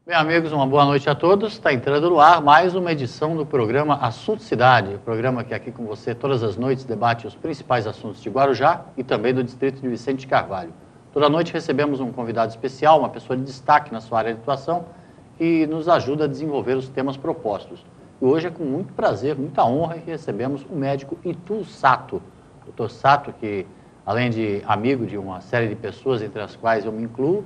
Bem, amigos, uma boa noite a todos. Está entrando no ar mais uma edição do programa Assunto Cidade, o programa que aqui com você todas as noites debate os principais assuntos de Guarujá e também do distrito de Vicente de Carvalho. Toda noite recebemos um convidado especial, uma pessoa de destaque na sua área de atuação, que nos ajuda a desenvolver os temas propostos. E hoje é com muito prazer, muita honra que recebemos o médico Itu Sato. Dr. Sato, que além de amigo de uma série de pessoas, entre as quais eu me incluo,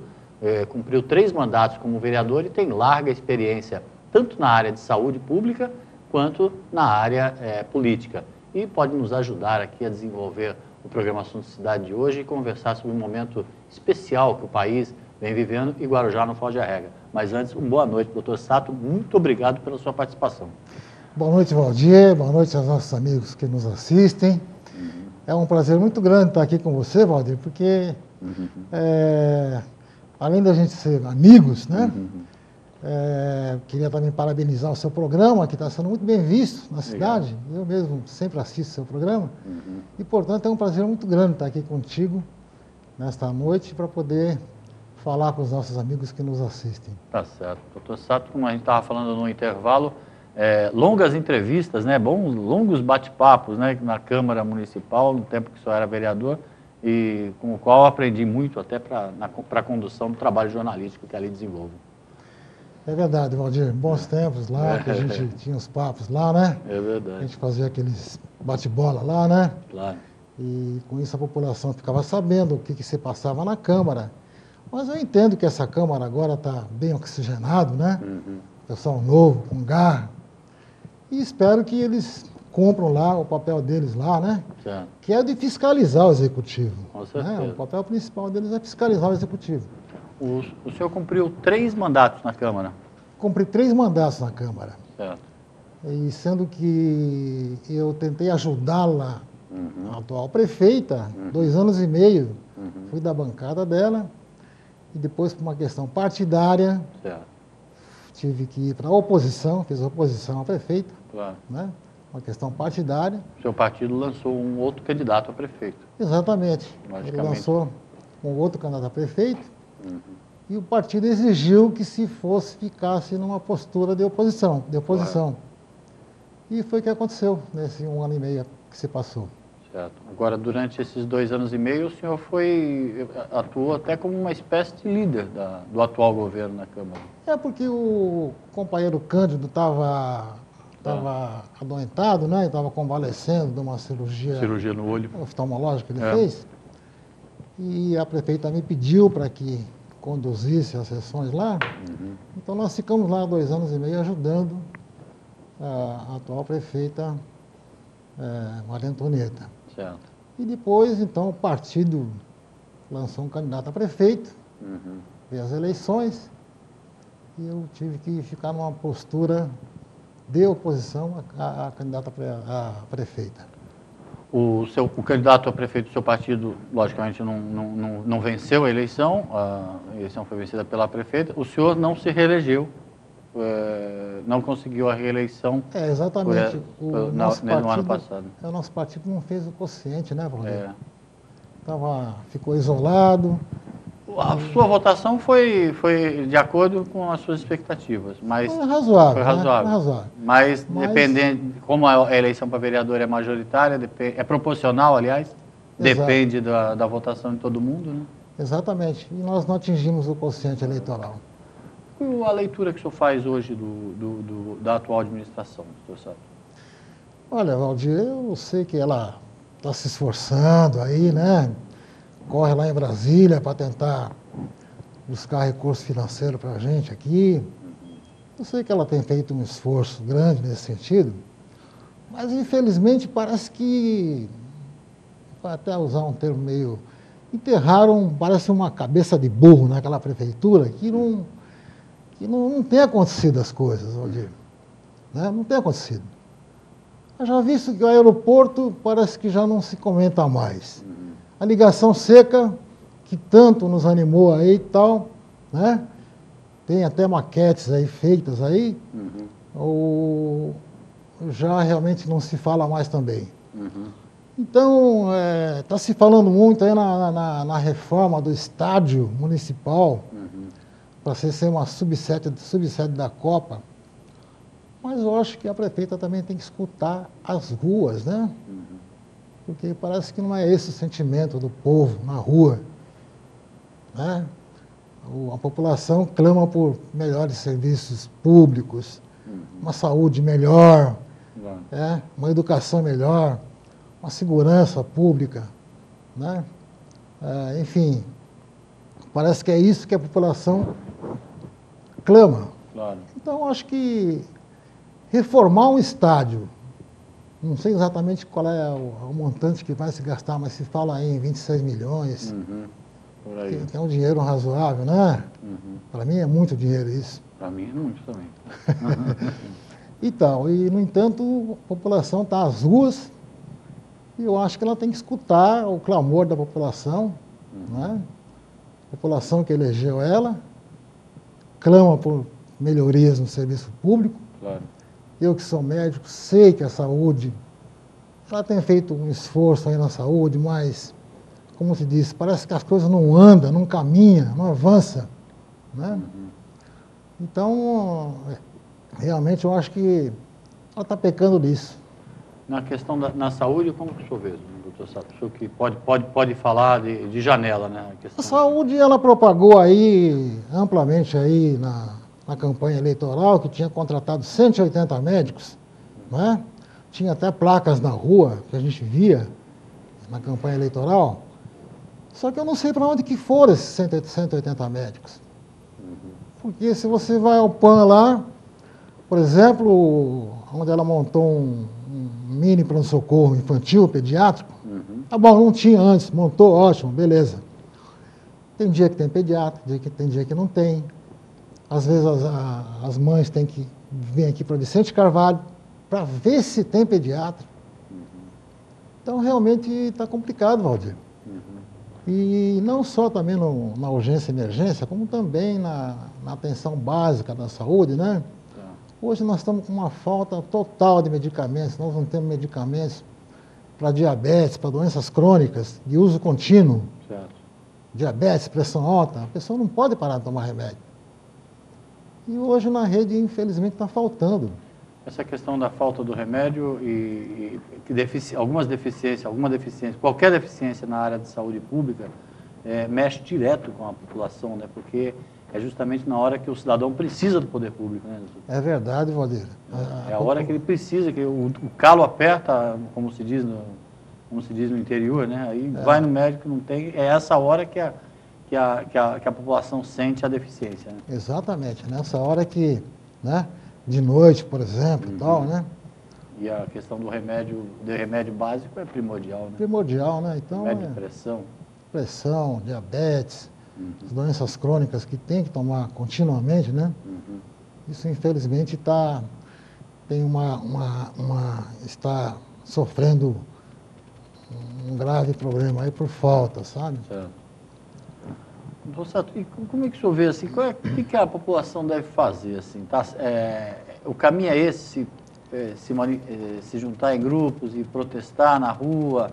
cumpriu 3 mandatos como vereador e tem larga experiência, tanto na área de saúde pública, quanto na área política. E pode nos ajudar aqui a desenvolver o programa Assunto Cidade de hoje e conversar sobre um momento especial que o país vem vivendo e Guarujá não foge à regra. Mas antes, uma boa noite, doutor Sato. Muito obrigado pela sua participação. Boa noite, Valdir. Boa noite aos nossos amigos que nos assistem. É um prazer muito grande estar aqui com você, Valdir, porque além da gente ser amigos, né? Queria também parabenizar o seu programa, que está sendo muito bem visto na cidade. Eu mesmo sempre assisto o seu programa. E, portanto, é um prazer muito grande estar aqui contigo nesta noite para poder falar com os nossos amigos que nos assistem. Tá certo. Doutor Sato, como a gente estava falando no intervalo, longas entrevistas, né? Longos bate-papos, né? Na Câmara Municipal, no tempo que o senhor era vereador, e com o qual eu aprendi muito até para a condução do trabalho jornalístico que ali desenvolvo. É verdade, Valdir. Bons tempos lá, que a gente tinha os papos lá, né? É verdade. A gente fazia aqueles bate-bola lá, né? Claro. E com isso a população ficava sabendo o que se passava na Câmara. Mas eu entendo que essa Câmara agora está bem oxigenado, né? Pessoal novo, com garra. E espero que eles cumpram lá o papel deles lá, né? Certo. Que é de fiscalizar o Executivo. Com certeza. Né? O papel principal deles é fiscalizar o Executivo. O senhor cumpriu 3 mandatos na Câmara. Cumpri 3 mandatos na Câmara. Certo. E sendo que eu tentei ajudá-la, a atual prefeita, 2 anos e meio, fui da bancada dela, e depois, por uma questão partidária, Certo. tive que ir para a oposição, fiz oposição à prefeita, Claro. né? Uma questão partidária. O seu partido lançou um outro candidato a prefeito. Exatamente. Ele Logicamente. lançou um outro candidato a prefeito, e o partido exigiu que ficasse numa postura de oposição. E foi o que aconteceu nesse 1 ano e meio que se passou. Certo. Agora, durante esses 2 anos e meio, o senhor atuou até como uma espécie de líder do atual governo na Câmara. É porque o companheiro Cândido estava adoentado, né? Estava convalescendo de uma cirurgia No olho. oftalmológica que ele fez. E a prefeita me pediu para que conduzisse as sessões lá. Então nós ficamos lá 2 anos e meio ajudando a atual prefeita Maria Antonieta. Certo. E depois, então, o partido lançou um candidato a prefeito, veio as eleições, e eu tive que ficar numa postura de oposição à candidata a prefeita. O candidato a prefeito do seu partido, logicamente, não venceu a eleição foi vencida pela prefeita. O senhor não se reelegeu, não conseguiu a reeleição. Exatamente. No ano passado. O nosso partido não fez o quociente, né, Valdir? Ficou isolado. A sua votação foi de acordo com as suas expectativas, mas Foi razoável. Foi razoável. Né? Razoável. Mas dependendo, como a eleição para vereador é majoritária, é proporcional, aliás, depende da votação de todo mundo, né? Exatamente. E nós não atingimos o quociente eleitoral. Qual a leitura que o senhor faz hoje da atual administração, doutor Sato? Olha, Valdir, eu sei que ela está se esforçando aí, né? Corre lá em Brasília para tentar buscar recurso financeiro para a gente aqui. Eu sei que ela tem feito um esforço grande nesse sentido, mas infelizmente parece que, para até usar um termo meio, parece uma cabeça de burro naquela prefeitura que não tem acontecido as coisas, Valdir. Né? Não tem acontecido. Eu já visto que o aeroporto parece que já não se comenta mais. A ligação seca, que tanto nos animou aí e tal, né? Tem até maquetes aí feitas aí, já realmente não se fala mais também. Então, está se falando muito aí na reforma do estádio municipal, para ser uma subsede da Copa, mas eu acho que a prefeita também tem que escutar as ruas, né? Porque parece que não é esse o sentimento do povo na rua, né? A população clama por melhores serviços públicos, uma saúde melhor, uma educação melhor, uma segurança pública, né? Enfim, parece que é isso que a população clama. Claro. Então, acho que reformar um estádio, não sei exatamente qual é o montante que vai se gastar, mas se fala aí em 26 milhões, por aí. que é um dinheiro razoável, né? Para mim é muito dinheiro isso. Para mim é muito também. Então, e no entanto, a população está às ruas e eu acho que ela tem que escutar o clamor da população, né? A população que elegeu ela, clama por melhorias no serviço público. Claro. Eu que sou médico, sei que a saúde, ela tem feito um esforço aí na saúde, mas, como se diz, parece que as coisas não andam, não caminham, não avançam, né? Então, realmente eu acho que ela está pecando nisso. Na questão na saúde, como que o senhor vê, doutor Sato? O senhor que pode falar de janela, né? A saúde, ela propagou aí amplamente aí na campanha eleitoral, que tinha contratado 180 médicos, né? Tinha até placas na rua, que a gente via na campanha eleitoral. Só que eu não sei para onde que foram esses 180 médicos. Porque se você vai ao PAN lá, por exemplo, onde ela montou um mini pronto-socorro infantil, pediátrico, tá bom, não tinha antes, montou, ótimo, beleza. Tem dia que tem pediatra, tem dia que não tem. Às vezes as mães têm que vir aqui para Vicente Carvalho para ver se tem pediatra. Então, realmente está complicado, Valdir. E não só também na urgência e emergência, como também na atenção básica da saúde, né? Hoje nós estamos com uma falta total de medicamentos, nós não temos medicamentos para diabetes, para doenças crônicas, de uso contínuo. Certo. Diabetes, pressão alta, a pessoa não pode parar de tomar remédio. E hoje na rede, infelizmente, está faltando. Essa questão da falta do remédio alguma deficiência, qualquer deficiência na área de saúde pública, mexe direto com a população, né? Porque é justamente na hora que o cidadão precisa do poder público, né? É verdade, Valdir. É a hora que ele precisa, que o calo aperta, como se diz no interior, né? Aí vai no médico, não tem. É essa hora que a população sente a deficiência, né? Exatamente, nessa hora que, né? De noite, por exemplo, e tal, né? E a questão do remédio básico é primordial, né? Primordial, né? Então, remédio de pressão, diabetes, as doenças crônicas que tem que tomar continuamente, né? Isso, infelizmente, está sofrendo um grave problema aí por falta, sabe? Certo. Doutor Sato, e como é que o senhor vê, assim, o que a população deve fazer, assim, tá? O caminho é esse, se juntar em grupos e protestar na rua,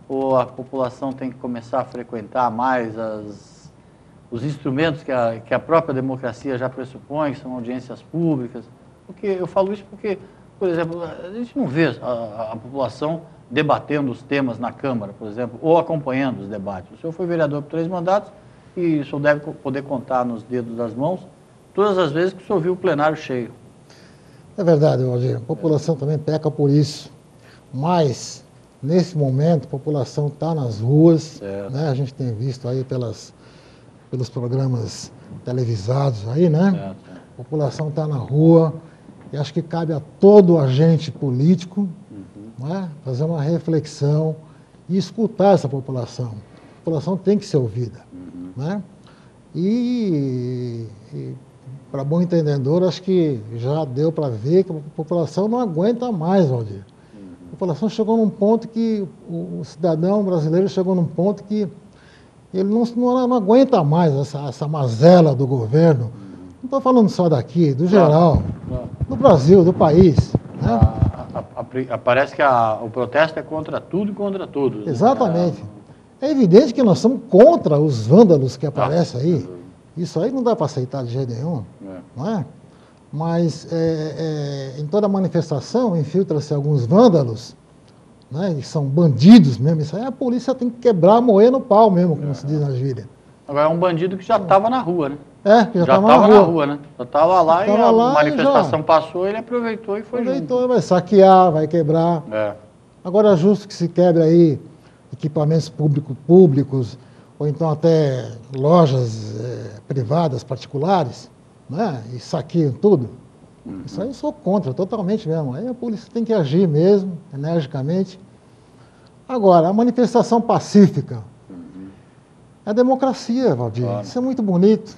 ou a população tem que começar a frequentar mais os instrumentos que a própria democracia já pressupõe, que são audiências públicas? Porque eu falo isso porque, por exemplo, a gente não vê a população debatendo os temas na Câmara, por exemplo, ou acompanhando os debates. O senhor foi vereador por 3 mandatos, e o senhor deve poder contar nos dedos das mãos todas as vezes que o senhor viu o plenário cheio. É verdade, Valdir. A população também peca por isso. Mas, nesse momento, a população está nas ruas, né? A gente tem visto aí pelos programas televisados aí, né? Certo. A população está na rua e acho que cabe a todo agente político, né? Fazer uma reflexão e escutar essa população. A população tem que ser ouvida. Né? E para bom entendedor, acho que já deu para ver que a população não aguenta mais, Valdir. A população chegou num ponto que, o cidadão brasileiro chegou num ponto que ele não aguenta mais essa mazela do governo. Não estou falando só daqui, do geral, do Brasil, do país. Né? Parece que o protesto é contra tudo e contra todos. Exatamente. É evidente que nós somos contra os vândalos que aparecem aí, Isso aí não dá para aceitar de jeito nenhum, não é? Mas em toda manifestação infiltra-se alguns vândalos, né, que são bandidos mesmo. Isso aí a polícia tem que quebrar, moer no pau mesmo, como se diz na gíria. Agora é um bandido que já estava na rua, né? Que já estava na rua, né? Já estava lá e a manifestação passou, ele aproveitou e foi junto. Vai saquear, vai quebrar. Agora é justo que se quebre aí equipamentos públicos, ou então até lojas privadas, particulares, né? E saqueiam tudo. Isso aí eu sou contra, totalmente mesmo. Aí a polícia tem que agir mesmo, energicamente. Agora, a manifestação pacífica é a democracia, Valdir. Claro. Isso é muito bonito.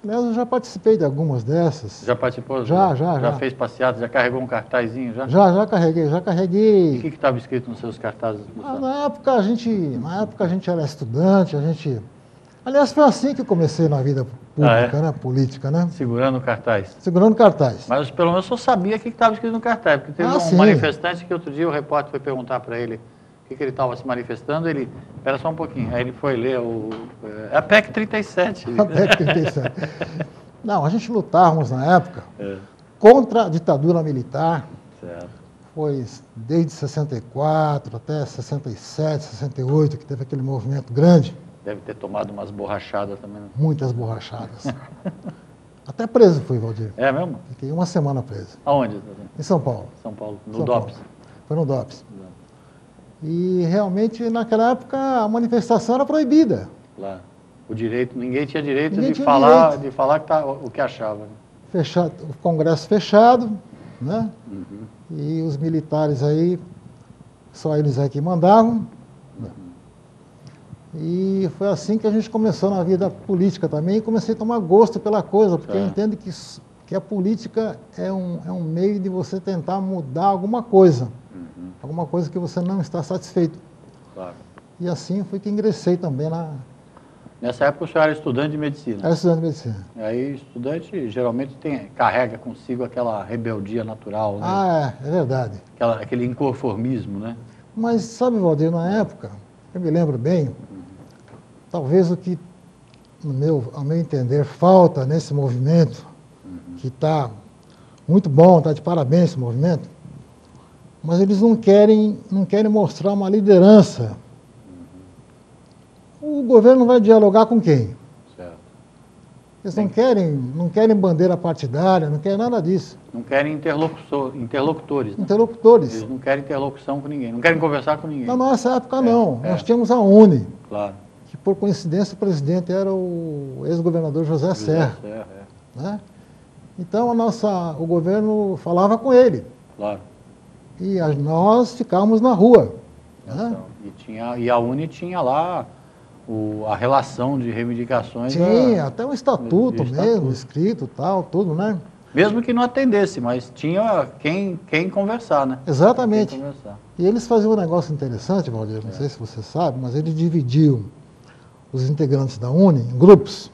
Aliás, eu já participei de algumas dessas. Já participou? Já. Já fez passeata? Já carregou um cartazinho? Já carreguei. E o que estava escrito nos seus cartazes? Na época a gente era estudante, Aliás, foi assim que eu comecei na vida pública, né? Política, né? Segurando o cartaz. Segurando o cartaz. Mas pelo menos eu sabia o que estava escrito no cartaz, porque teve um manifestante que outro dia o repórter foi perguntar para ele o que ele estava se manifestando, ele, espera só um pouquinho, aí ele foi ler a PEC 37. A PEC 37. Não, a gente lutávamos na época contra a ditadura militar. Certo. Foi desde 64 até 67, 68, que teve aquele movimento grande. Deve ter tomado umas borrachadas também. Né? Muitas borrachadas. Até preso fui, Valdir. É mesmo? Fiquei uma semana preso. Aonde? Em São Paulo. São Paulo, no DOPS. Foi no DOPS. E realmente, naquela época, a manifestação era proibida. Lá. O direito, ninguém tinha direito de falar o que achava. Né? Fechado, o Congresso fechado, né? E os militares aí, só eles aí que mandavam. E foi assim que a gente começou na vida política também, e comecei a tomar gosto pela coisa, porque eu entendo que a política é um meio de você tentar mudar alguma coisa que você não está satisfeito. Claro. E assim foi que ingressei também na... Nessa época o senhor era estudante de medicina. Era estudante de medicina. Aí estudante geralmente carrega consigo aquela rebeldia natural, né? É verdade. Aquele inconformismo, né? Mas sabe, Valdir, na época, eu me lembro bem, talvez o que, ao meu entender, falta nesse movimento, que está muito bom, está de parabéns esse movimento, mas eles não querem mostrar uma liderança. O governo vai dialogar com quem? Certo. Eles não querem bandeira partidária, não querem nada disso. Não querem interlocutores. Né? Interlocutores. Eles não querem interlocução com ninguém, não querem conversar com ninguém. Na nossa época, não. Nós tínhamos a UNE. Claro. Que, por coincidência, o presidente era o ex-governador José Serra. Né? Então, o governo falava com ele. Claro. E nós ficávamos na rua. Né? E a UNE tinha lá a relação de reivindicações. Tinha, até um estatuto mesmo, escrito, tal, tudo, né? Mesmo que não atendesse, mas tinha quem conversar, né? Exatamente. Quem conversar. E eles faziam um negócio interessante, Valdir, não sei se você sabe, mas eles dividiam os integrantes da UNE em grupos.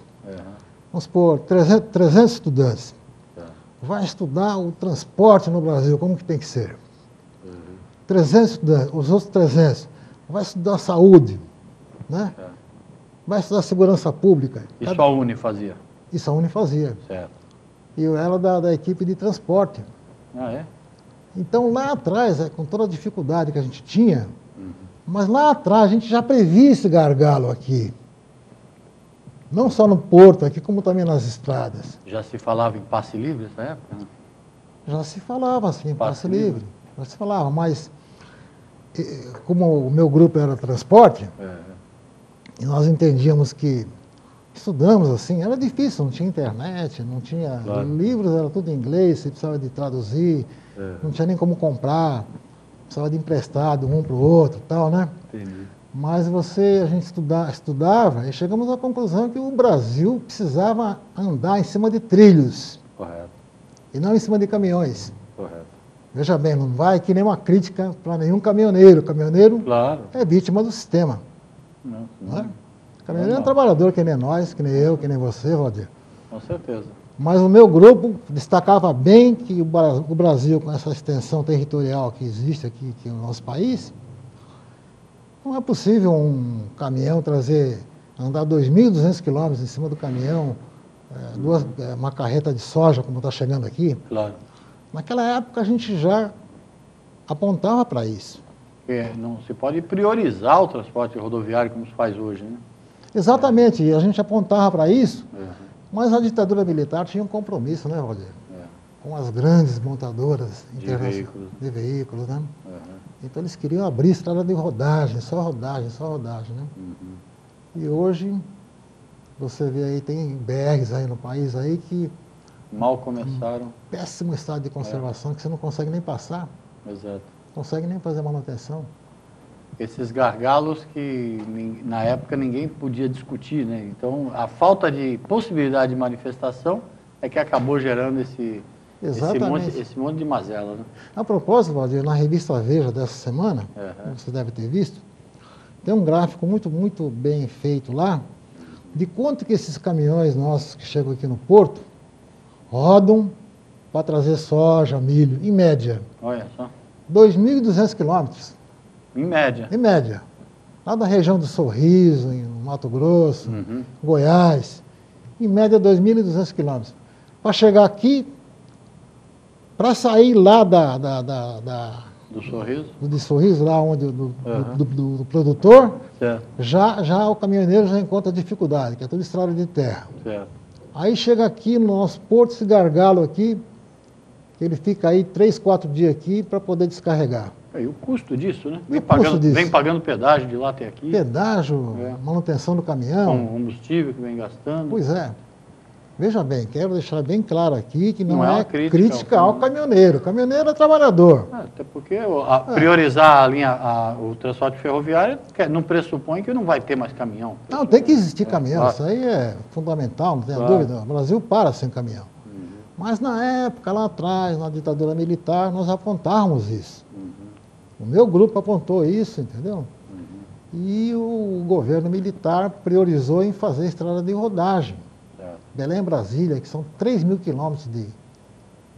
Vamos supor, 300 estudantes. Vai estudar o transporte no Brasil, como que tem que ser. 300 estudantes, os outros 300. Vai estudar saúde, né? Vai estudar segurança pública. Isso a UNE fazia? Isso a UNE fazia. Certo. E eu era da equipe de transporte. Então, lá atrás, com toda a dificuldade que a gente tinha, mas lá atrás a gente já previa esse gargalo aqui. Não só no porto aqui, como também nas estradas. Já se falava em passe livre nessa época? Né? Já se falava, assim, em passe livre. Já se falava, mas como o meu grupo era transporte, e nós entendíamos que estudamos assim, era difícil, não tinha internet, não tinha livros, era tudo em inglês, você precisava de traduzir, não tinha nem como comprar, precisava de emprestado um para o outro e tal, né? Entendi. Mas a gente estudava e chegamos à conclusão que o Brasil precisava andar em cima de trilhos. Correto. E não em cima de caminhões. Correto. Veja bem, não vai que nem uma crítica para nenhum caminhoneiro. O caminhoneiro é vítima do sistema. Não é? O caminhoneiro é um trabalhador que nem nós, que nem eu, que nem você, Valdir. Com certeza. Mas o meu grupo destacava bem que o Brasil, com essa extensão territorial que existe aqui no nosso país, não é possível um caminhão trazer andar 2.200 quilômetros em cima do caminhão, uma carreta de soja, como está chegando aqui. Claro. Naquela época a gente já apontava para isso. Não se pode priorizar o transporte rodoviário como se faz hoje, né? Exatamente, e a gente apontava para isso, mas a ditadura militar tinha um compromisso, né, Valdir? Com as grandes montadoras de veículos, né? Então eles queriam abrir estrada de rodagem, só rodagem, né? E hoje, você vê aí, tem BRs aí no país aí que... Mal começaram. Péssimo estado de conservação, que você não consegue nem passar. Exato. Não consegue nem fazer manutenção. Esses gargalos que na época ninguém podia discutir, né? Então a falta de possibilidade de manifestação é que acabou gerando esse monte de mazela, né? A propósito, Valdir, na revista Veja dessa semana, você deve ter visto, tem um gráfico muito, muito bem feito lá, de quanto que esses caminhões nossos que chegam aqui no porto rodam para trazer soja, milho, em média. Olha só. 2.200 quilômetros. Em média. Em média. Lá da região do Sorriso, em Mato Grosso, Goiás. Em média, 2.200 quilômetros. Para chegar aqui, para sair lá do Sorriso? De Sorriso, lá onde do produtor, já o caminhoneiro já encontra dificuldade, que é tudo estrada de terra. Certo. Aí chega aqui no nosso porto, esse gargalo aqui, que ele fica aí 3, 4 dias aqui para poder descarregar. E o custo disso, né? Disso? Vem pagando pedágio de lá até aqui. Pedágio, manutenção do caminhão. Combustível que vem gastando. Pois é. Veja bem, quero deixar bem claro aqui que não é crítica ao caminhoneiro. O caminhoneiro é trabalhador. Até porque priorizar o transporte ferroviário não pressupõe que não vai ter mais caminhão. Não, tem que existir caminhão. Isso aí é fundamental, não tenha dúvida. O Brasil para sem caminhão. Mas na época, lá atrás, na ditadura militar, nós apontávamos isso. O meu grupo apontou isso, entendeu? E o governo militar priorizou em fazer estrada de rodagem. Belém-Brasília, que são 3.000 quilômetros de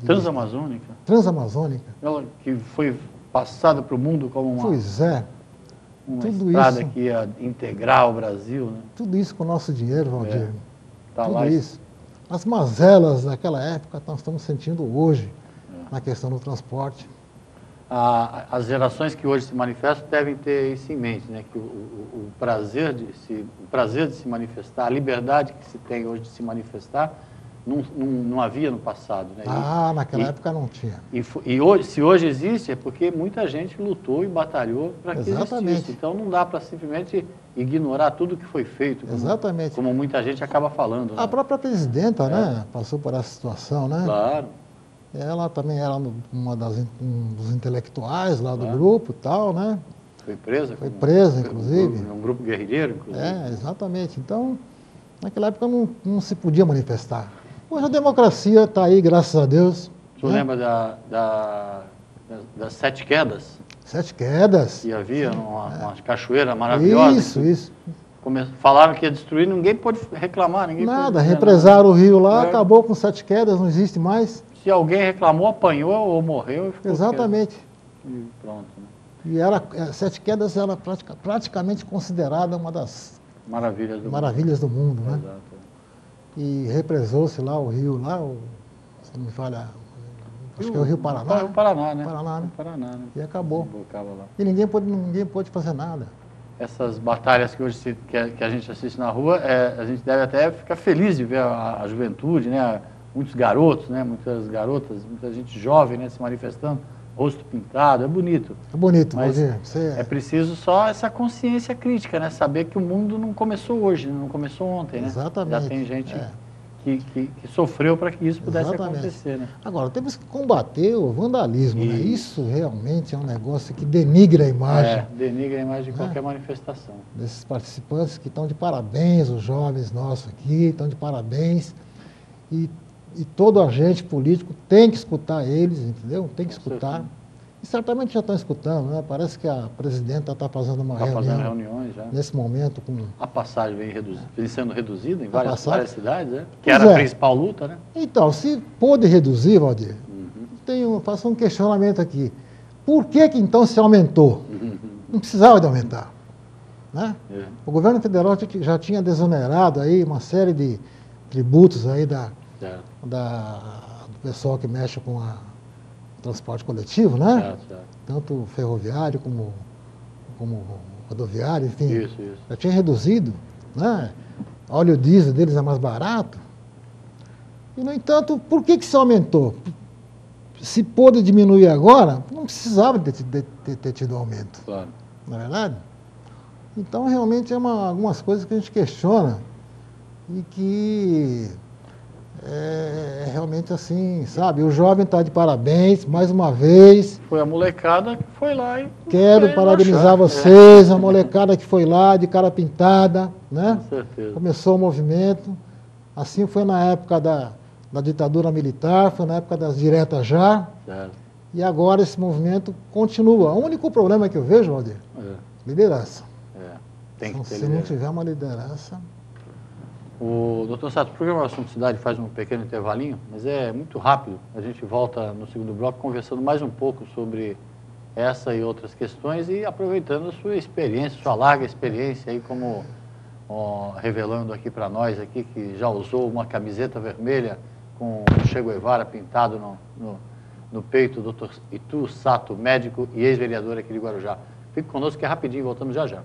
Transamazônica. Transamazônica. Ela que foi passada para o mundo como uma estrada que ia integrar o Brasil, né? Tudo isso com o nosso dinheiro, Valdir. Tá tudo lá isso. As mazelas daquela época nós estamos sentindo hoje na questão do transporte. As gerações que hoje se manifestam devem ter isso em mente, né? Que o prazer de se manifestar, a liberdade que se tem hoje de se manifestar, não havia no passado, né? Naquela época não tinha. E hoje, se hoje existe, é porque muita gente lutou e batalhou para que existisse. Então não dá para simplesmente ignorar tudo que foi feito, como muita gente acaba falando. A própria presidenta, né, passou por essa situação, né? Claro. Ela também era um dos intelectuais lá do grupo e tal, né? Foi presa? Foi presa, inclusive. Um grupo guerrilheiro, inclusive. Exatamente. Então, naquela época não se podia manifestar. Hoje a democracia está aí, graças a Deus. O senhor lembra das 7 quedas? 7 quedas. Que havia uma cachoeira maravilhosa. Isso. Falaram que ia destruir, ninguém pôde reclamar. Nada, represaram o rio lá, acabou com 7 quedas, não existe mais. Se alguém reclamou, apanhou ou morreu. Exatamente. E pronto. Né? E 7 quedas era praticamente considerada uma das maravilhas do mundo, né? Exato. E represou-se lá o rio, se não me falha, acho que é o Rio Paraná. É o Paraná, né? Paraná, né? E acabou. Lá. E ninguém pôde fazer nada. Essas batalhas que hoje que a gente assiste na rua, a gente deve até ficar feliz de ver a juventude, né? Muitos garotos, né? Muitas garotas, muita gente jovem, né? Se manifestando, rosto pintado, é bonito. É bonito, mas é preciso só essa consciência crítica, né? Saber que o mundo não começou hoje, não começou ontem, né? Exatamente. Já tem gente que sofreu para que isso pudesse acontecer, né? Agora, temos que combater o vandalismo, né? Isso realmente é um negócio que denigra a imagem. Denigra a imagem de qualquer manifestação. Desses participantes que estão de parabéns, os jovens nossos aqui estão de parabéns. E todo agente político tem que escutar eles, entendeu? Tem que escutar. E certamente já estão escutando, né? Parece que a presidenta está fazendo uma reunião. Está fazendo reuniões já. Nesse momento com... A passagem vem sendo reduzida em várias cidades, né? Que Pois era a principal luta, né? Então, se pôde reduzir, Valdir, faço um questionamento aqui. Por que então se aumentou? Não precisava de aumentar. né? O governo federal já tinha desonerado aí uma série de tributos aí do pessoal que mexe com o transporte coletivo, né? Tanto ferroviário como rodoviário, enfim. Isso. Já tinha reduzido, né? Óleo diesel deles é mais barato. E, no entanto, por que se aumentou? Se pôde diminuir agora, não precisava ter tido aumento. Claro. Não é verdade? Então, realmente, algumas coisas que a gente questiona e que realmente assim, sabe? O jovem está de parabéns, mais uma vez. Foi a molecada que foi lá e... Quero parabenizar vocês, a molecada que foi lá, de cara pintada, né? Com certeza. Começou o movimento. Assim foi na época da ditadura militar, foi na época das diretas já. Certo. E agora esse movimento continua. O único problema que eu vejo, Valdir, liderança. Tem que ter Se liderança. não tiver uma liderança... O doutor Sato, o programa Assunto Cidade faz um pequeno intervalinho, mas é muito rápido. A gente volta no segundo bloco conversando mais um pouco sobre essa e outras questões e aproveitando a sua experiência, sua larga experiência aí como revelando aqui para nós aqui que já usou uma camiseta vermelha com o Che Guevara pintado no peito, o Dr. Itu Sato, médico e ex-vereador aqui de Guarujá. Fique conosco que é rapidinho, voltamos já já.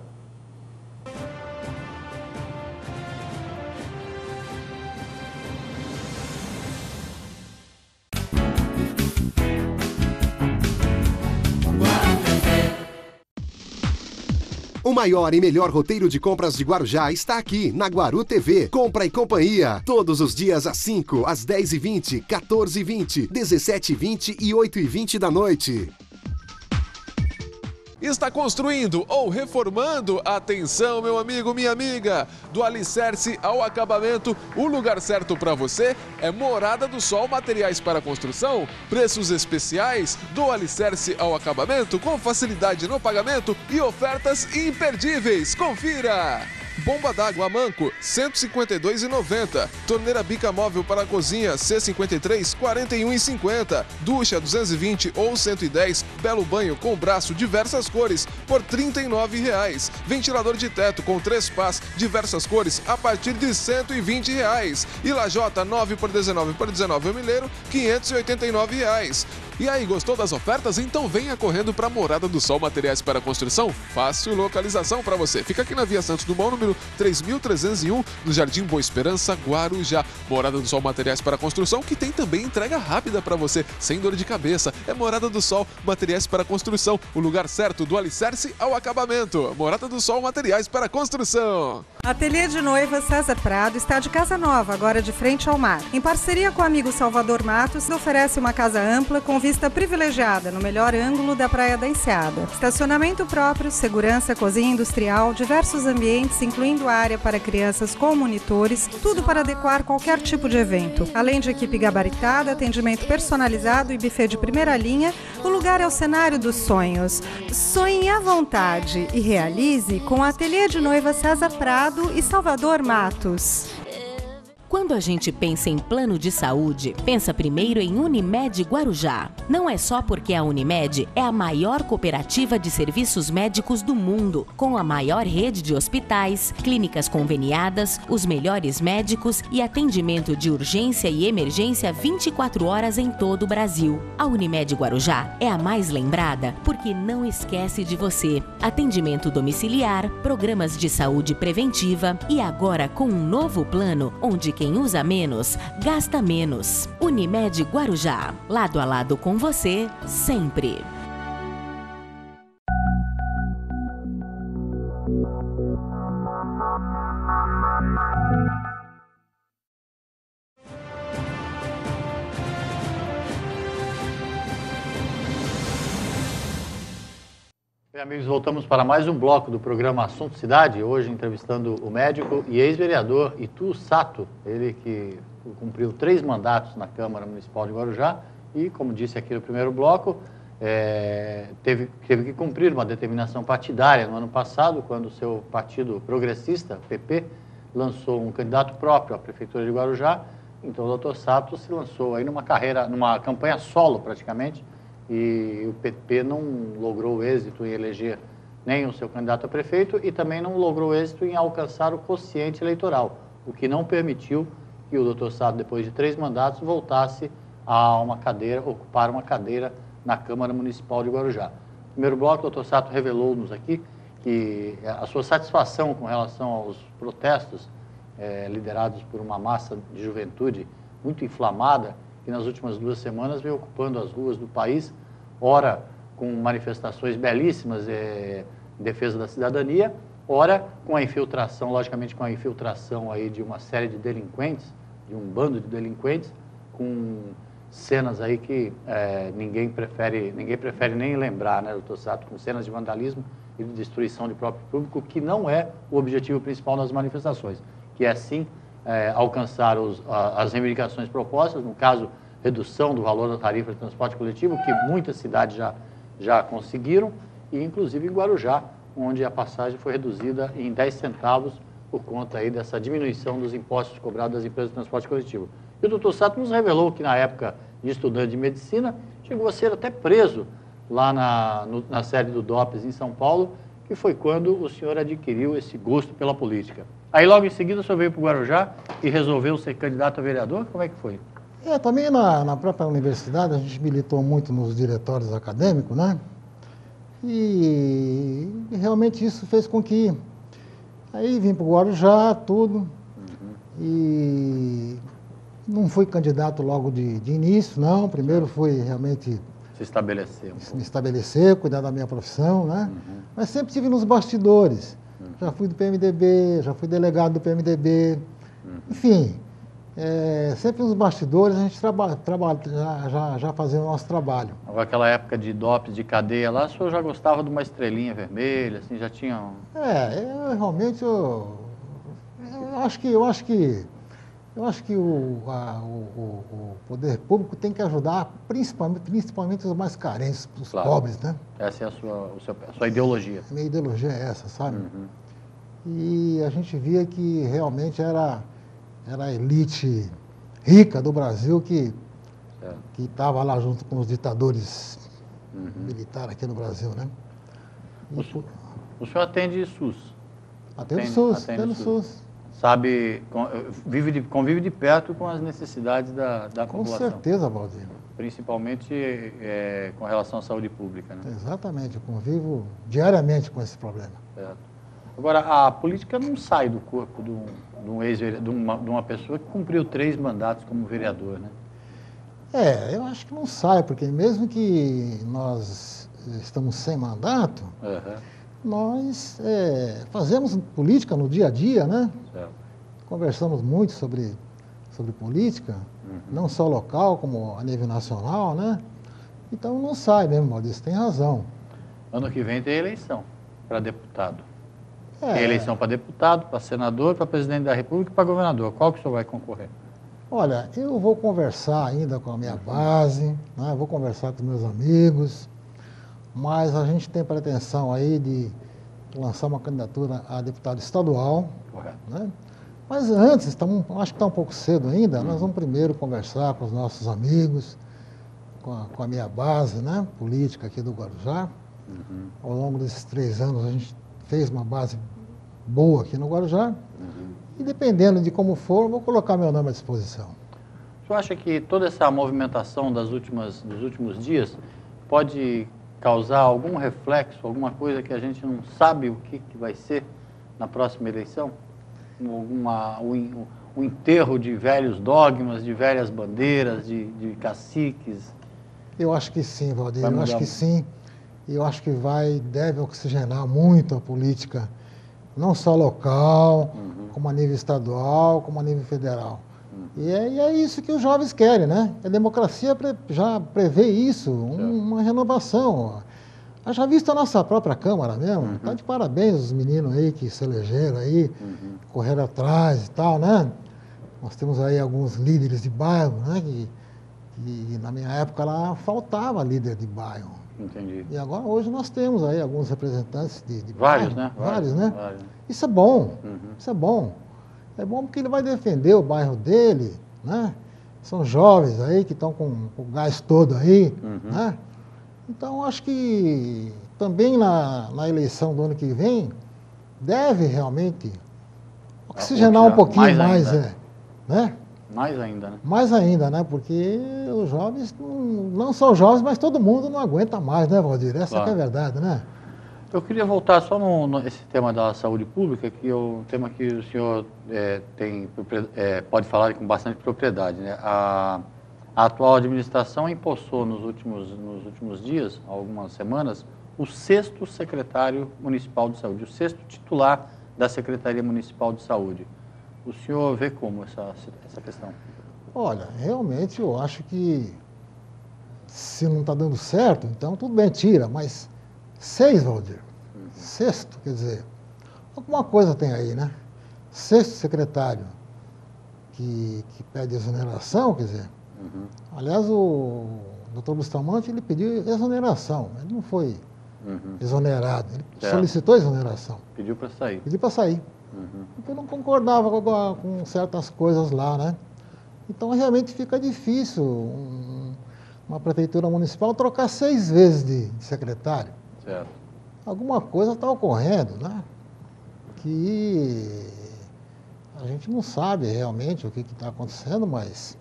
O maior e melhor roteiro de compras de Guarujá está aqui, na Guaru TV. Compra e companhia. Todos os dias às 5, às 10h20, 14h20, 17h20 e 8h20 da noite. Está construindo ou reformando? Atenção, meu amigo, minha amiga! Do alicerce ao acabamento, o lugar certo para você é Morada do Sol Materiais para Construção. Preços especiais do alicerce ao acabamento com facilidade no pagamento e ofertas imperdíveis. Confira! Bomba d'água Manco, R$ 152,90. Torneira bica móvel para a cozinha, C53, R$ 41,50. Ducha 220 ou 110, belo banho com braço diversas cores, por R$ 39,00. Ventilador de teto com 3 pás, diversas cores, a partir de R$ 120,00. E lajota 9x19 por 19 milheiro, R$ 589,00. E aí, gostou das ofertas? Então venha correndo para Morada do Sol Materiais para Construção. Fácil localização para você. Fica aqui na Via Santos Dumont, número 3.301, no Jardim Boa Esperança, Guarujá. Morada do Sol Materiais para Construção, que tem também entrega rápida para você, sem dor de cabeça. É Morada do Sol Materiais para Construção, o lugar certo do alicerce ao acabamento. Morada do Sol Materiais para Construção. Ateliê de Noiva César Prado está de casa nova, agora de frente ao mar. Em parceria com o amigo Salvador Matos, oferece uma casa ampla com vista privilegiada no melhor ângulo da Praia da Enseada. Estacionamento próprio, segurança, cozinha industrial, diversos ambientes, incluindo área para crianças com monitores, tudo para adequar qualquer tipo de evento. Além de equipe gabaritada, atendimento personalizado e buffet de primeira linha, o lugar é o cenário dos sonhos. Sonhe à vontade e realize com o Ateliê de Noiva César Prado e Salvador Matos. Quando a gente pensa em plano de saúde, pensa primeiro em Unimed Guarujá. Não é só porque a Unimed é a maior cooperativa de serviços médicos do mundo, com a maior rede de hospitais, clínicas conveniadas, os melhores médicos e atendimento de urgência e emergência 24 horas em todo o Brasil. A Unimed Guarujá é a mais lembrada porque não esquece de você. Atendimento domiciliar, programas de saúde preventiva e agora com um novo plano onde quem usa menos, gasta menos. Unimed Guarujá, lado a lado com você, sempre. Bem, amigos, voltamos para mais um bloco do programa Assunto Cidade, hoje entrevistando o médico e ex-vereador Itu Sato, ele que cumpriu 3 mandatos na Câmara Municipal de Guarujá e, como disse aqui no primeiro bloco, teve que cumprir uma determinação partidária no ano passado, quando o seu partido progressista, PP, lançou um candidato próprio à Prefeitura de Guarujá. Então o Dr. Sato se lançou aí numa campanha solo praticamente, e o PP não logrou êxito em eleger nem o seu candidato a prefeito e também não logrou êxito em alcançar o quociente eleitoral, o que não permitiu que o Dr. Sato, depois de 3 mandatos, voltasse a ocupar uma cadeira na Câmara Municipal de Guarujá. No primeiro bloco, o Dr. Sato revelou-nos aqui que a sua satisfação com relação aos protestos liderados por uma massa de juventude muito inflamada, que nas últimas 2 semanas veio ocupando as ruas do país, ora com manifestações belíssimas em defesa da cidadania, ora com a infiltração, logicamente com a infiltração aí de uma série de delinquentes, de um bando de delinquentes, com cenas aí que ninguém prefere nem lembrar, né, doutor Sato, com cenas de vandalismo e de destruição de próprio público, que não é o objetivo principal das manifestações, que é sim alcançar as reivindicações propostas, no caso, redução do valor da tarifa de transporte coletivo, que muitas cidades já conseguiram, e inclusive em Guarujá, onde a passagem foi reduzida em 10 centavos por conta aí dessa diminuição dos impostos cobrados das empresas de transporte coletivo. E o doutor Sato nos revelou que na época de estudante de medicina, chegou a ser até preso lá na sede do DOPS em São Paulo, que foi quando o senhor adquiriu esse gosto pela política. Aí logo em seguida o senhor veio para o Guarujá e resolveu ser candidato a vereador? Como é que foi? Também na própria universidade a gente militou muito nos diretórios acadêmicos, né? E realmente isso fez com que... Aí vim para o Guarujá, tudo, e não fui candidato logo de início, não. Primeiro fui realmente... Se estabelecer. Me estabelecer, cuidar da minha profissão, né? Mas sempre estive nos bastidores. Já fui do PMDB, já fui delegado do PMDB, enfim... sempre nos bastidores a gente já fazia o nosso trabalho. Agora, aquela época de DOPS, de cadeia lá, o senhor já gostava de uma estrelinha vermelha, assim, já tinha... Realmente eu acho que o poder público tem que ajudar principalmente os mais carentes, os pobres, né? Essa é a sua ideologia. A minha ideologia é essa, sabe? E a gente via que realmente era a elite rica do Brasil que estava lá junto com os ditadores militares aqui no Brasil, né? O senhor atende SUS? Atende SUS. Sabe, convive de perto com as necessidades da população. Com certeza, Valdir. Principalmente com relação à saúde pública, né? Exatamente, eu convivo diariamente com esse problema. Certo. Agora, a política não sai do corpo de uma pessoa que cumpriu 3 mandatos como vereador, né? Eu acho que não sai, porque mesmo que nós estamos sem mandato, nós fazemos política no dia a dia, né? Certo. Conversamos muito sobre política, não só local, como a nível nacional, né? Então não sai mesmo, Valdir, você tem razão. Ano que vem tem eleição para deputado. Tem eleição para deputado, para senador, para presidente da República e para governador. Qual que o senhor vai concorrer? Olha, eu vou conversar ainda com a minha base, né? Vou conversar com meus amigos, mas a gente tem pretensão aí de lançar uma candidatura a deputado estadual. Correto. Né? Mas antes, acho que está um pouco cedo ainda, nós vamos primeiro conversar com os nossos amigos, com a minha base, né, política aqui do Guarujá. Ao longo desses 3 anos a gente fez uma base boa aqui no Guarujá, e dependendo de como for, vou colocar meu nome à disposição. O senhor acha que toda essa movimentação dos últimos dias pode causar algum reflexo, alguma coisa que a gente não sabe o que vai ser na próxima eleição? Um enterro de velhos dogmas, de velhas bandeiras, de caciques? Eu acho que sim, Valdir, eu acho que sim. E eu acho que deve oxigenar muito a política, não só local, como a nível estadual, como a nível federal. E é isso que os jovens querem, né? A democracia já prevê isso, uma renovação. Já visto a nossa própria Câmara mesmo, tá de parabéns os meninos aí que se elegeram aí, correram atrás e tal, né? Nós temos aí alguns líderes de bairro, né? Que na minha época lá faltava líder de bairro. Entendi. E agora, hoje, nós temos aí alguns representantes de vários, bairro, né? Vários, né? Isso é bom, isso é bom. É bom porque ele vai defender o bairro dele, né? São jovens aí que estão com o gás todo aí, né? Então, acho que também na eleição do ano que vem, deve realmente oxigenar um pouquinho mais, né? Mais ainda, né? Mais ainda, né? Porque os jovens, não só os jovens, mas todo mundo não aguenta mais, né, Valdir? Essa Claro. que é a verdade, né? Eu queria voltar só nesse tema da saúde pública, que é um tema que o senhor pode falar com bastante propriedade, né? A atual administração empossou nos últimos dias, algumas semanas, o 6º secretário municipal de saúde, o 6º titular da Secretaria Municipal de Saúde. O senhor vê como essa questão? Olha, realmente eu acho que se não está dando certo, então tudo bem, tira, mas 6, Valdir, 6º, quer dizer, alguma coisa tem aí, né? 6º secretário que pede exoneração, quer dizer, aliás, o doutor Bustamante, ele pediu exoneração, ele não foi exonerado, ele solicitou exoneração. Pediu para sair. Pediu para sair. Porque não concordava com certas coisas lá, né? Então, realmente fica difícil uma prefeitura municipal trocar 6 vezes de secretário. Certo. Alguma coisa está ocorrendo, né? Que a gente não sabe realmente o que está acontecendo, mas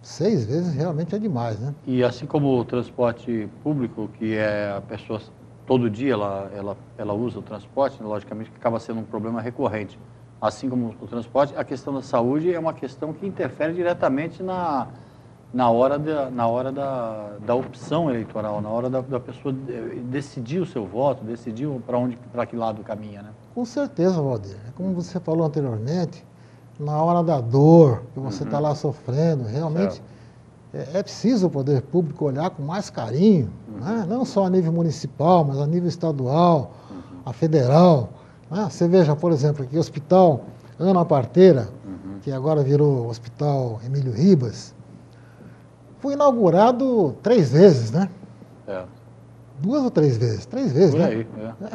6 vezes realmente é demais, né? E assim como o transporte público, que a pessoa todo dia ela usa o transporte, logicamente que acaba sendo um problema recorrente. Assim como o transporte, a questão da saúde é uma questão que interfere diretamente na hora da opção eleitoral, na hora da pessoa decidir o seu voto, decidir para que lado caminha, né? Com certeza, Valdir. Como você falou anteriormente, na hora da dor, que você está lá sofrendo, realmente é preciso o poder público olhar com mais carinho, né? Não só a nível municipal, mas a nível estadual, a federal. Né? Você veja, por exemplo, aqui o Hospital Ana Parteira, que agora virou Hospital Emílio Ribas, foi inaugurado 3 vezes, né? 2 ou 3 vezes? 3 vezes, por né? Aí,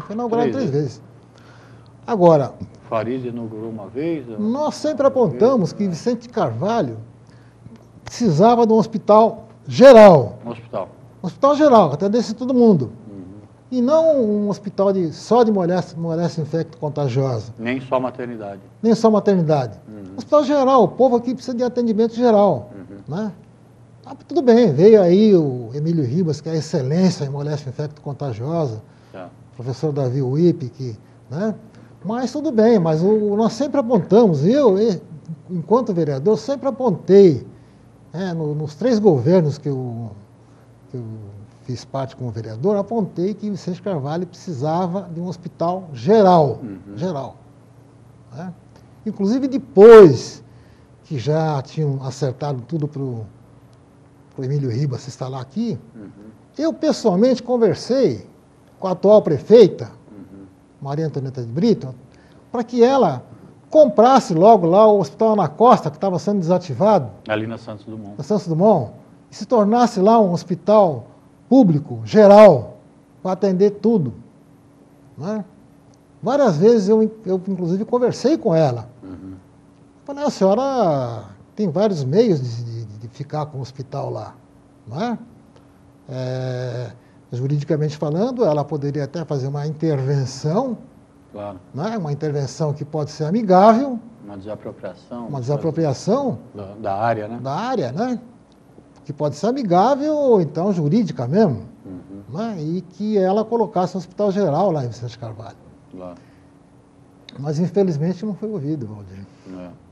foi inaugurado 3 vezes. Agora, Farid inaugurou uma vez? nós sempre apontamos que Vicente Carvalho precisava de um hospital geral. Um hospital. Um hospital geral, que atendesse todo mundo. E não um hospital só de moléstia infecto-contagiosa. Nem só maternidade. Nem só maternidade. Hospital geral, o povo aqui precisa de atendimento geral. Né? Tudo bem, veio aí o Emílio Ribas, que é a excelência em moléstia infecto-contagiosa, professor Davi Wipp, né? Mas tudo bem, mas nós sempre apontamos, eu, enquanto vereador, sempre apontei, nos 3 governos que eu fiz parte como vereador, apontei que Vicente Carvalho precisava de um hospital geral, geral. Né? Inclusive depois que já tinham acertado tudo para o Emílio Ribas se instalar aqui, eu pessoalmente conversei com a atual prefeita, Maria Antonieta de Brito, para que ela comprasse logo lá o Hospital Ana Costa, que estava sendo desativado. Ali na Santos Dumont. Na Santos Dumont, e se tornasse lá um hospital público, geral, para atender tudo. Né? Várias vezes eu inclusive, conversei com ela. Falei, a senhora tem vários meios de ficar com o hospital lá. Não é? Juridicamente falando, ela poderia até fazer uma intervenção, né? Uma intervenção que pode ser amigável. Uma desapropriação. Uma desapropriação. Da área, né? Da área, né? Que pode ser amigável ou então jurídica mesmo. Né? E que ela colocasse um hospital geral lá em Vicente Carvalho. Mas infelizmente não foi ouvido, Valdir.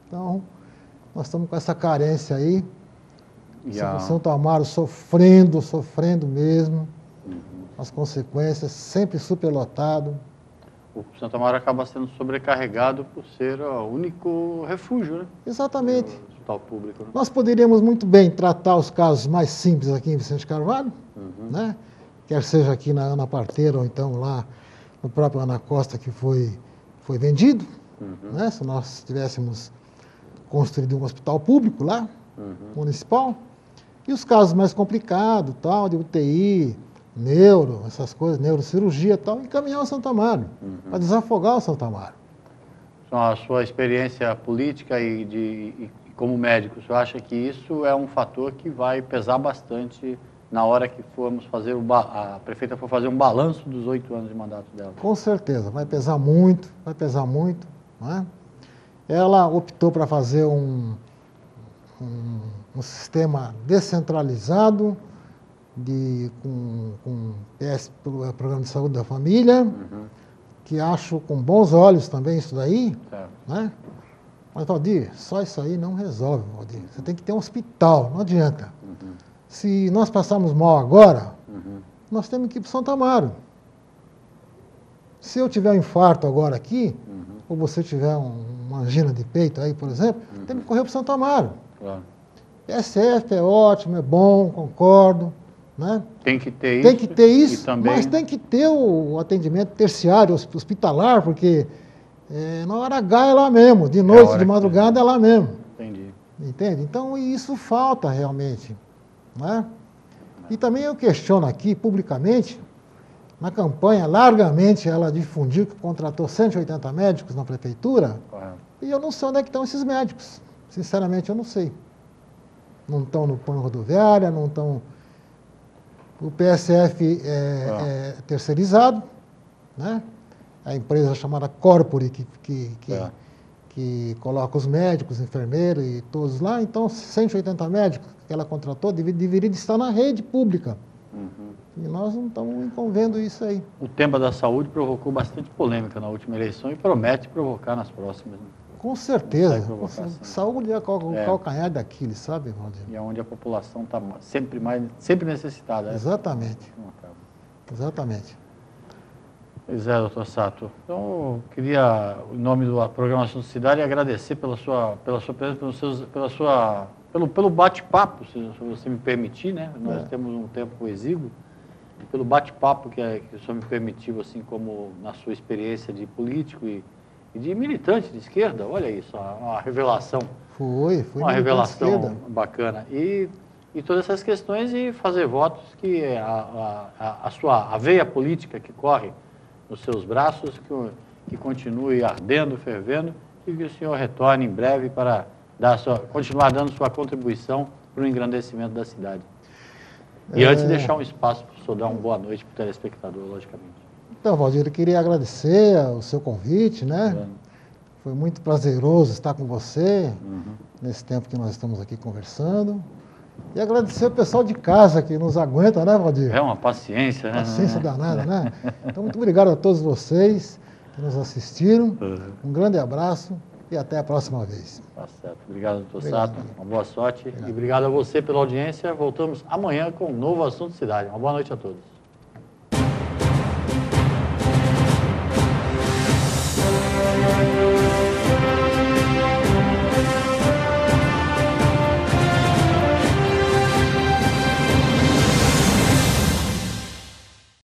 Então, nós estamos com essa carência aí. Santo Amaro sofrendo mesmo. As consequências, sempre superlotado. O Santo Amaro acaba sendo sobrecarregado por ser o único refúgio, né? Exatamente. Do hospital público. Né? Nós poderíamos muito bem tratar os casos mais simples aqui em Vicente Carvalho, né? Quer seja aqui na Ana Parteira ou então lá no próprio Ana Costa que foi vendido, né? Se nós tivéssemos construído um hospital público lá, municipal, e os casos mais complicados, tal, de UTI, neuro, essas coisas, neurocirurgia e tal, encaminhar o Santo Amaro, para desafogar o Santo Amaro. Então, a sua experiência política e como médico, o senhor acha que isso é um fator que vai pesar bastante na hora que formos fazer a prefeita for fazer um balanço dos 8 anos de mandato dela. Com certeza, vai pesar muito, não é? Ela optou para fazer um sistema descentralizado, com Programa de Saúde da Família, que acho com bons olhos também isso daí, né? Mas, Valdir, só isso aí não resolve, Valdir. Você tem que ter um hospital, não adianta. Se nós passarmos mal agora, nós temos que ir para Santo Amaro. Se eu tiver um infarto agora aqui, ou você tiver uma angina de peito aí, por exemplo, tem que correr para Santo Amaro. Claro. PSF é ótimo, é bom, concordo, né? Tem que ter Tem que ter isso, também... mas tem que ter o atendimento terciário, hospitalar, porque na hora H é lá mesmo, de noite, de madrugada é lá mesmo. Entendi. Entende? Então, isso falta realmente, né? E também eu questiono aqui, publicamente, na campanha, largamente, ela difundiu que contratou 180 médicos na prefeitura, e eu não sei onde é que estão esses médicos. Sinceramente, eu não sei. Não estão no plano rodoviária, não estão... O PSF é terceirizado, né? A empresa chamada Corpore, que coloca os médicos, enfermeiros e todos lá. Então, 180 médicos que ela contratou deveria estar na rede pública. E nós não estamos vendo isso aí. O tema da saúde provocou bastante polêmica na última eleição e promete provocar nas próximas. Né? Com certeza. Saúde é o calcanhar daquilo, sabe, Valdir? E é onde a população está sempre necessitada. Exatamente. Exatamente. Pois é, doutor Sato. Então, eu queria, em nome do programa Assunto Cidade, agradecer pela sua presença, pelo bate-papo, se você me permitir, né? Nós temos um tempo exíguo. Pelo bate-papo que o senhor me permitiu, assim como na sua experiência de político e de militante de esquerda, olha isso, uma revelação. Foi uma revelação bacana. E todas essas questões e fazer votos que a veia política que corre nos seus braços, que continue ardendo, fervendo, e que o senhor retorne em breve para continuar dando sua contribuição para o engrandecimento da cidade. E antes deixar um espaço para o senhor dar uma boa noite para o telespectador, logicamente. Então, Valdir, eu queria agradecer o seu convite, né? Foi muito prazeroso estar com você nesse tempo que nós estamos aqui conversando. E agradecer o pessoal de casa que nos aguenta, né, Valdir? É uma paciência, né? Paciência danada, né? Então, muito obrigado a todos vocês que nos assistiram. Um grande abraço e até a próxima vez. Tá certo. Obrigado, doutor Sato. Uma boa sorte. Obrigado. E obrigado a você pela audiência. Voltamos amanhã com um novo Assunto Cidade. Uma boa noite a todos.